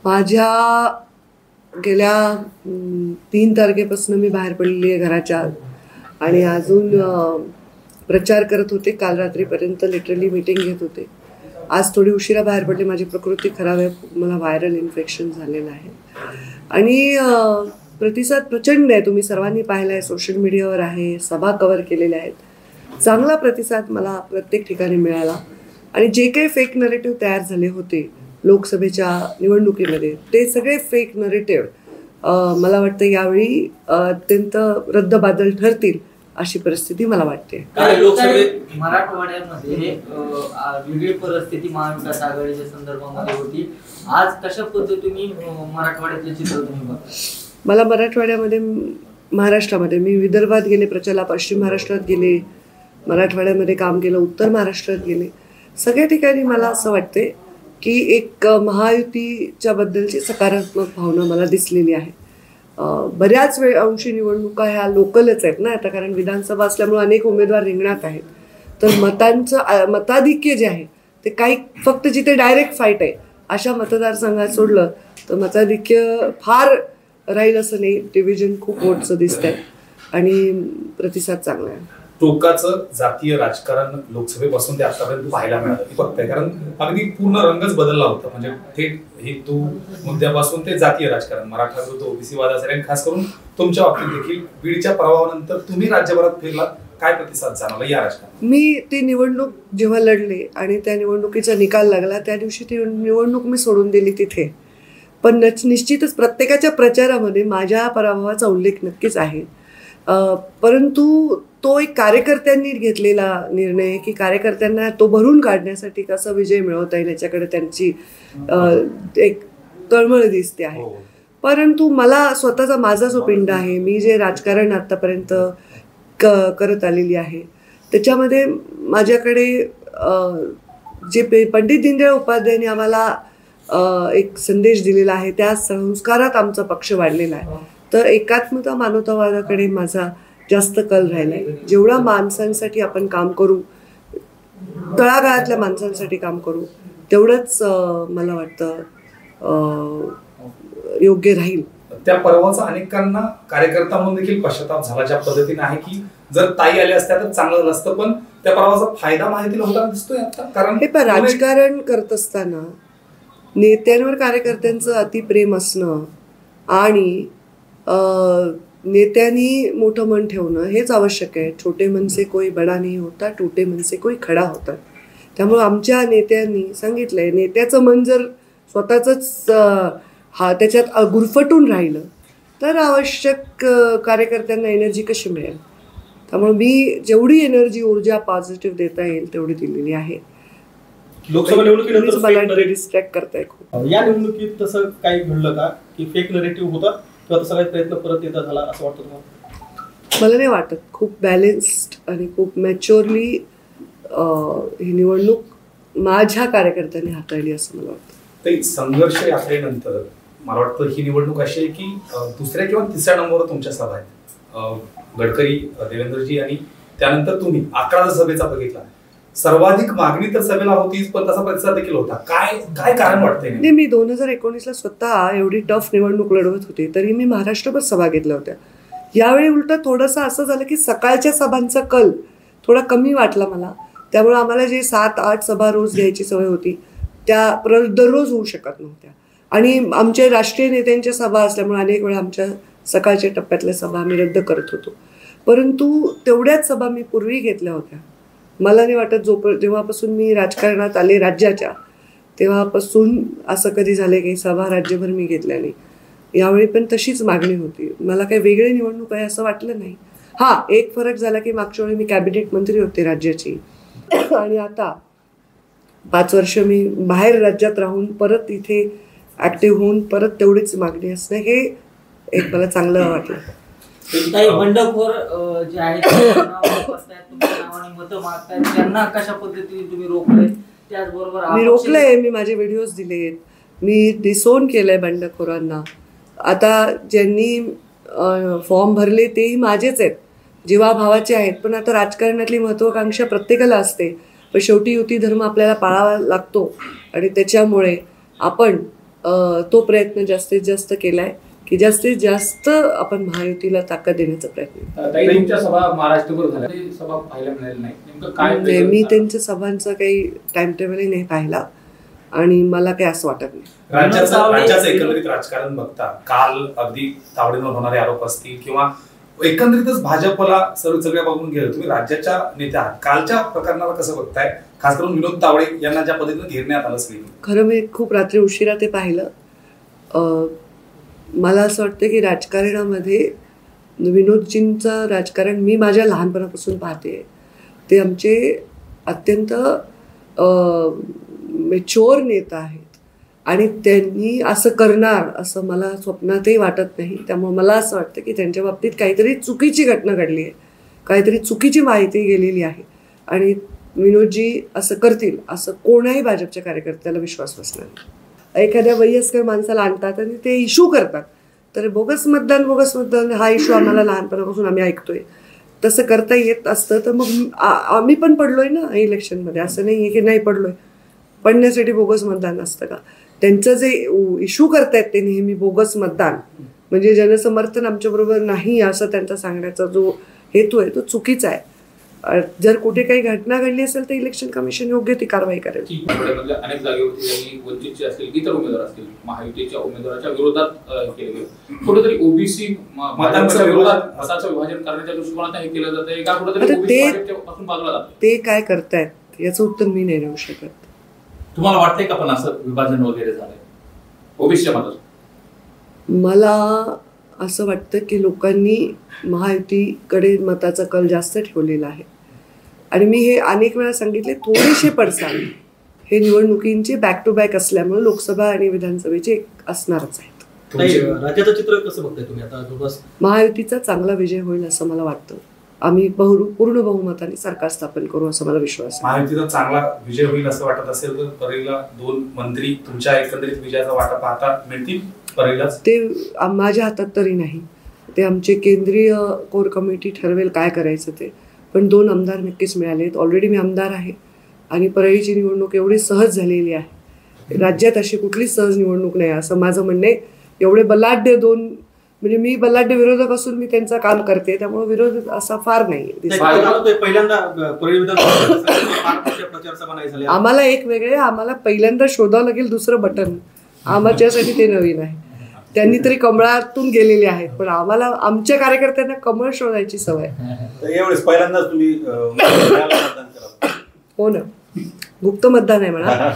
माझ्या गेल्या 3 तारखेपासून मी बाहेर पडलेली आहे घराच्या आत आणि अजून प्रचार करत होते. काल रात्रीपर्यंत लिटरली मीटिंग घेत होते. आज थोडी उशिरा बाहेर पडले. माझी प्रकृती खराब आहे. मला व्हायरल इन्फेक्शन झालेलं आहे आणि प्रतिसाद प्रचंड आहे. तुम्ही सर्वांनी पाहिला आहे, सोशल मीडियावर आहे, सभा कव्हर केलेल्या आहेत. चांगला प्रतिसाद मला प्रत्येक ठिकाणी मिळाला आणि जे काही फेक नरेटिव्ह तयार झाले होते लोकसभेच्या निवडणुकीमध्ये ते सगळे फेक नरेटिव्ह मला वाटतं यावेळी अत्यंत रद्दबातल ठरतील अशी परिस्थिती मला वाटते. लोकसभेत मराठवाड्यामध्ये वेगळी परिस्थिती महाविकास आघाडीच्या संदर्भामध्ये होती. आज कशा पद्धतीने मराठवाड्यातले चित्र तुम्ही बघता? मला मराठवाड्यामध्ये महाराष्ट्रामध्ये मी विदर्भात गेले प्रचाराला, पश्चिम महाराष्ट्रात गेले, मराठवाड्यामध्ये काम केलं, उत्तर महाराष्ट्रात गेले. सगळ्या ठिकाणी मला असं वाटते की एक महायुतीच्या बद्दलची सकारात्मक भावना मला दिसलेली आहे. बऱ्याच अंशी निवडणुका ह्या लोकलच आहेत ना आता, कारण विधानसभा असल्यामुळे अनेक उमेदवार रिंगणात आहेत. तर मताधिक्य जे आहे ते काही फक्त जिथे डायरेक्ट फाईट आहे अशा मतदारसंघात सोडलं तर मताधिक्य फार राहील असं नाही. डिव्हिजन खूप मोठं दिसत आहे आणि प्रतिसाद चांगला आहे. टोकाचं जातीय राजकारण लोकसभेपासून ते आतापर्यंत पाहायला मिळालं की फक्त कारण अगदी पूर्ण रंगच बदलला होता. म्हणजे थेट हिंदू मुद्द्यापासून ते जातीय राजकारण, मराठा विरुद्ध ओबीसी वाद असेल आणि खास करून तुमच्या बाबतीत देखील बीडच्या प्रभावानंतर तुम्ही राज्यभरात फिरला, काय प्रतिसाद जाणवला या राजकारणात? मी ती निवडणूक जेव्हा लढले आणि त्या निवडणुकीचा निकाल लागला त्या दिवशी ती निवडणूक मी सोडून दिली तिथे. पण निश्चितच प्रत्येकाच्या प्रचारामध्ये माझ्या पराभवाचा उल्लेख नक्कीच आहे. परंतु तो एक कार्यकर्त्यांनी घेतलेला निर्णय आहे की कार्यकर्त्यांना तो भरून काढण्यासाठी कसा विजय मिळवता येईल याच्याकडे त्यांची एक तळमळ दिसते आहे. परंतु मला स्वतःचा माझा जो पिंड आहे, मी जे राजकारण आतापर्यंत करत आलेली आहे त्याच्यामध्ये माझ्याकडे जे पंडित दीनदयाळ उपाध्यायांनी आम्हाला एक संदेश दिलेला आहे त्या संस्कारात आमचा पक्ष वाढलेला आहे. तर एकात्मता मानवतावादाकडे माझा जास्त कल राहिला आहे. जेवढा माणसांसाठी आपण काम करू, तळागाळातल्या माणसांसाठी काम करू, तेवढंच मला वाटतं योग्य राहील. त्या पर्वाचा अनेकांना कार्यकर्ता म्हणून देखील पश्चाताप झाला ज्या पद्धतीने आहे की जर ताई आल्या असत्या तर चांगलं नसतं. पण त्या पर्वाचा फायदा माहितीला होताना दिसतोय आता. कारण हे पण राजकारण करत असताना नेत्यांवर कार्यकर्त्यांचं अतिप्रेम असणं आणि नेत्यांनी मोठं मन ठेवणं हेच आवश्यक आहे. छोटे मन से कोई बडा नहीं होता, टूटे मन से कोई खडा होता. त्यामुळे आमच्या नेत्यांनी सांगितलंय नेत्याचं मन जर स्वतःच त्याच्यात गुरफटून राहिलं तर आवश्यक कार्यकर्त्यांना एनर्जी कशी मिळेल. त्यामुळे मी जेवढी एनर्जी ऊर्जा पॉझिटिव्ह देता येईल तेवढी दिलेली आहे. लोकसभा निवडणुकीनंतर मला डिस्ट्रॅक्ट करताय खूप. या निवडणुकीत तसं काही घडलं का की फेक नरेटिव्ह होता किंवा तसा काही प्रयत्न परत येता झाला असं वाटतं तुम्हाला? मला नाही वाटत. खूप बॅलेन्स्ड आणि खूप मॅच्युअरली ही निवडणूक माझ्या कार्यकर्त्यांनी हाताळली असं मला वाटतं. संघर्ष यात्रेनंतर मला वाटतं ही निवडणूक अशी आहे की दुसऱ्या किंवा तिसऱ्या नंबरवर तुमच्या सभा आहेत. गडकरी, देवेंद्रजी आणि त्यानंतर तुम्ही 11 सभेचा बघितला. सर्वाधिक मागणी तर सभेला होतीच पण तसा प्रतिसाद देखील होता. काय कारण वाटतंय? मी 2019ला स्वतः एवढी टफ निवडणूक लढवत होते तरी मी महाराष्ट्रभर सभा घेतल्या होत्या. यावेळी उलट थोडंसं असं झालं की सकाळच्या सभांचा कल थोडा कमी वाटला मला. त्यामुळे आम्हाला जे 7-8 सभा रोज घ्यायची सवय होती त्या दररोज होऊ शकत नव्हत्या. आणि आमच्या राष्ट्रीय नेत्यांच्या सभा असल्यामुळे अनेक वेळा आमच्या सकाळच्या टप्प्यातल्या सभा आम्ही रद्द करत होतो. परंतु तेवढ्याच सभा मी पूर्वी घेतल्या होत्या. मला नाही वाटत जेव्हापासून मी राजकारणात आले राज्याच्या तेव्हापासून असं कधी झालं की सभा राज्यभर मी घेतल्या नाही. यावेळी पण तशीच मागणी होती. मला काही वेगळी निवडणूक आहे असं वाटलं नाही. एक फरक झाला की मागच्या वेळी मी कॅबिनेट मंत्री होते राज्याची आणि आता 5 वर्ष मी बाहेर राज्यात राहून परत इथे ऍक्टिव्ह होऊन परत तेवढीच मागणी असणं हे एक मला चांगलं वाटलं. बंडखोर जे आहेत मतं मागतायत त्यांना कशा पद्धतीने तुम्ही रोखले? त्याचबरोबर मी रोखलंय. मी माझे व्हिडिओज दिलेत. मी डिसोन केलंय बंडखोरांना. आता ज्यांनी फॉर्म भरले तेही माझेच आहेत, जीवाभावाचे आहेत. पण आता राजकारणातली महत्वाकांक्षा प्रत्येकाला असते पण शेवटी युती धर्म आपल्याला पाळावा लागतो आणि त्याच्यामुळे आपण तो प्रयत्न जास्तीत जास्त केला आहे की जास्तीत जास्त आपण महायुतीला ताकद देण्याचा प्रयत्न. ताई, तुमच्या सभा महाराष्ट्रभर झाल्या, ती सभा पाहायला मिळाली नाही, नेमकं काय? मी त्यांच्या सभांचा काही टाइम टेबलही नाही पाहिला आणि मला काही असं वाटत नाही. राज्याचं एकंदरीत राजकारण बघता काल अगदी तावडीवर होणारे आरोप असतील किंवा एकंदरीतच भाजपला सगळ्या बघून गेलं, तुम्ही राज्याच्या नेते आहात, कालच्या प्रकरणाला कसं बघताय, खास करून विनोद तावडे यांना ज्या पद्धतीने घेरण्यात आलं सगळी? खरं मी खूप रात्री उशिरा ते पाहिलं. मला असं वाटतं की राजकारणामध्ये विनोदजींचं राजकारण मी माझ्या लहानपणापासून पाहते. ते आमचे अत्यंत मेच्युअर नेता आहेत आणि त्यांनी असं करणार असं मला स्वप्नातही वाटत नाही. त्यामुळे मला असं वाटतं की त्यांच्या बाबतीत काहीतरी चुकीची घटना घडली आहे, काहीतरी चुकीची माहिती गेलेली आहे आणि विनोदजी असं करतील असं कोणाही भाजपच्या कार्यकर्त्याला विश्वास बसणार नाही. एखाद्या वयस्कर माणसाला आणतात आणि ते इश्यू करतात, तर बोगस मतदान हा इश्यू आम्हाला लहानपणापासून आम्ही ऐकतोय, तसं करता येत असतं तर मग आम्ही पण पडलोय ना इलेक्शनमध्ये. असं नाही आहे की नाही पडलोय. पडण्यासाठी बोगस मतदान असतं का? त्यांचं जे इश्यू करतायत ते नेहमी बोगस मतदान म्हणजे जनसमर्थन आमच्याबरोबर नाही असं त्यांचा सांगण्याचा जो हेतू आहे तो चुकीचा आहे. जर कुठे काही घटना घडली असेल तर इलेक्शन कमिशन योग्य ती कारवाई करेल. अनेक जागेवरती त्यांनी वंचितचे असतील, इतर उमेदवार असतील, महायुतीच्या उमेदवाराच्या विरोधात केले गेले. कुठेतरी ओबीसी मतांच्या विरोधात मताचं विभाजन करण्याच्या दृष्टिकोनात हे केलं जातं का? कुठेतरी पासून बाजूला जातं. ते काय करतायत याचं उत्तर मी नाही देऊ शकत. तुम्हाला वाटतंय का पण असं विभाजन वगैरे झालंय ओबीसीच्या मताचं? मला असं वाटतं की लोकांनी महायुतीकडे मताचा कल जास्त ठेवलेला आहे आणि मी हे अनेक वेळा सांगितले, थोडेसे पडसाद हे निवडणुकींचे बॅक टू बॅक असल्यामुळे लोकसभा आणि विधानसभेचे असणारच आहेत. राज्याचं चित्र कसं बघताय तुम्ही आता? महायुतीचा चांगला विजय होईल असं मला वाटतं. आम्ही पूर्ण बहुमताने सरकार स्थापन करू असं मला विश्वास आहे. महायुतीचा चांगला विजय होईल असं वाटत असेल तर परळीला 2 मंत्री तुमच्या एकंदरीत विजयाचा वाटा पाहता मिळतील परळीलाच? ते माझ्या हातात तरी नाही. ते आमचे केंद्रीय कोर कमिटी ठरवेल काय करायचं ते. पण 2 आमदार नक्कीच मिळाले आहेत. ऑलरेडी मी आमदार आहे आणि परळीची निवडणूक एवढी सहज झालेली आहे. राज्यात अशी कुठलीच सहज निवडणूक नाही असं माझं म्हणणं आहे. एवढे बलाढ्य 2 म्हणजे मी बलाढ्य विरोधक असून मी त्यांचं काम करते, त्यामुळे विरोध असा फार नाही. आम्हाला एक वेगळे आम्हाला पहिल्यांदा शोधावं लागेल दुसरं बटन. आमच्यासाठी ते नवीन आहे. त्यांनी तरी कमळातून गेलेले आहेत पण आम्हाला आमच्या कार्यकर्त्यांना कमळ शोधायची सवय. पहिल्यांदाच तुम्ही हो ना, गुप्त मतदान आहे म्हणा.